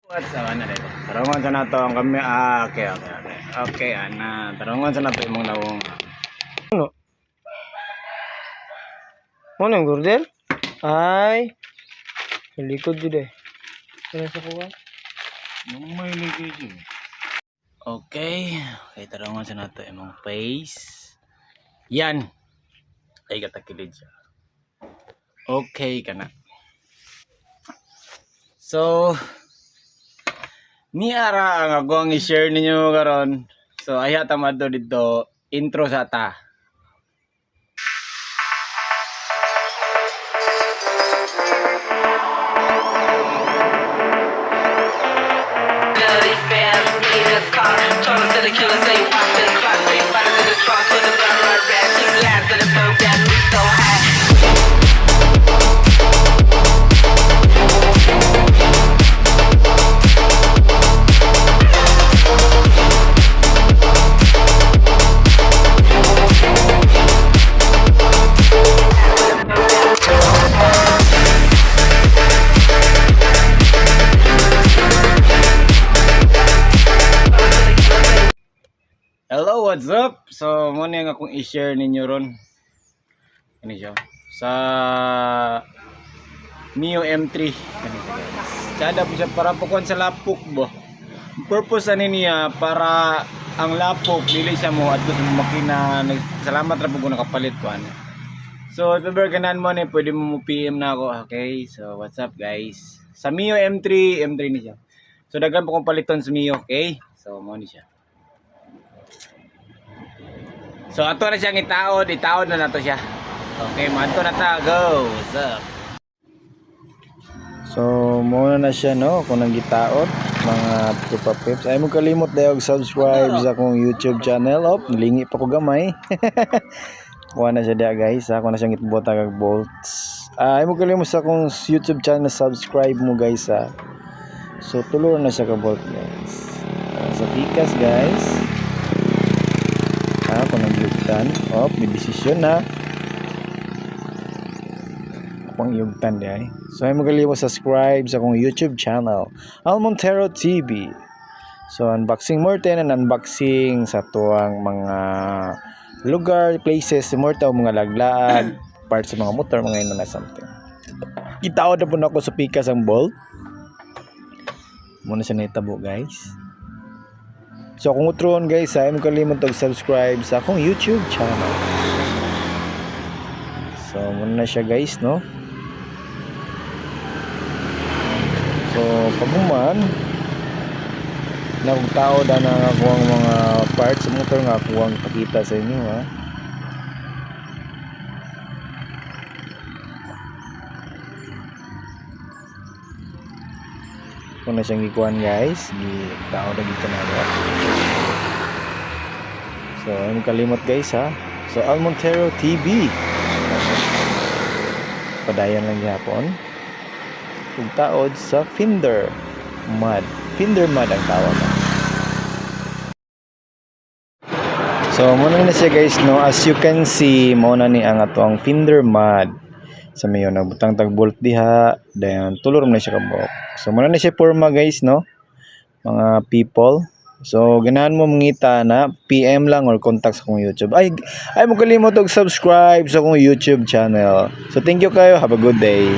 What's up, ano dito? Tarungan sa nato ang kami. Okay, ana. Tarungan sa nato imong nawong. Ano? Ano yung gordel? Ay. Sa likod dito eh. Ano sa kuha? May ligay. Okay, tarungan sa nato imong face. Yan. Ay katakilid siya. Okay kana. So, ni ara ang ako ang i-share ninyo karon. So, ayha tamad dito intro sa ta. Hello, what's up? So, muna yung akong i-share ninyo ron. Ano siya? Sa Mio M3. Kada po siya para pukuan sa lapok bo. Ang purpose ani niya para ang lapok dili siya mo adto sa makina. Salamat ra po kung nakapalit ko ano. So, if ever ganan mo ni pwede mo PM na ako. Okay, so what's up guys? Sa Mio M3 ni siya. So, daghan po kong paliton sa Mio, okay? So, mo ni siya. So ato na siyang itaod na nato siya. Okay, manto na ta, go. What's up? So, muna na siya no, kung nang gitaod, mga Trupa Pips. Ay mo kalimot daw subscribe sa akong YouTube channel. Nalingi pa ko gamay. Kuha na siya dia guys. Ako na siyang itbota kag bolts. Ay mo kalimot sa akong YouTube channel, subscribe mo guys ha. So, tulor na siya ka bolt guys. Sa pikas guys. Kung nagyugtan, may desisyon na akong yugtan di ay. So ay magaliwa subscribe sa akong YouTube channel, Al Montero TV. So unboxing more and unboxing sa tuwang mga lugar, places, more mga laglaag, parts sa mga motor, mga ino na something. Itaod na po na ako sa pikas ang bolt. Muna siya naitabo guys. So kung utron guys, ay mo kalimot subscribe sa akong YouTube channel. So muna na siya guys no. So paguman na kung tao na nakakuha ang mga parts sa motor nga kuha ang pakita sa inyo ha. Kung na siyang ikuhan guys, tao na dito na ba. So ayun kalimot guys ha. So Al Montero TV. Padayan lang yapon. Kung taod sa Finder Mud. Finder Mud ang tawag. So muna na siya guys no. As you can see, muna ni ang atong Finder Mud. Sa mayo nagbutang tag bolt diha, then tulor na siya kabok. So muna na siya porma guys no. Mga people. So ganahan mo mangita na PM lang or contact sa akong YouTube. Ay mo kalimot og subscribe sa akong YouTube channel. So thank you kayo. Have a good day.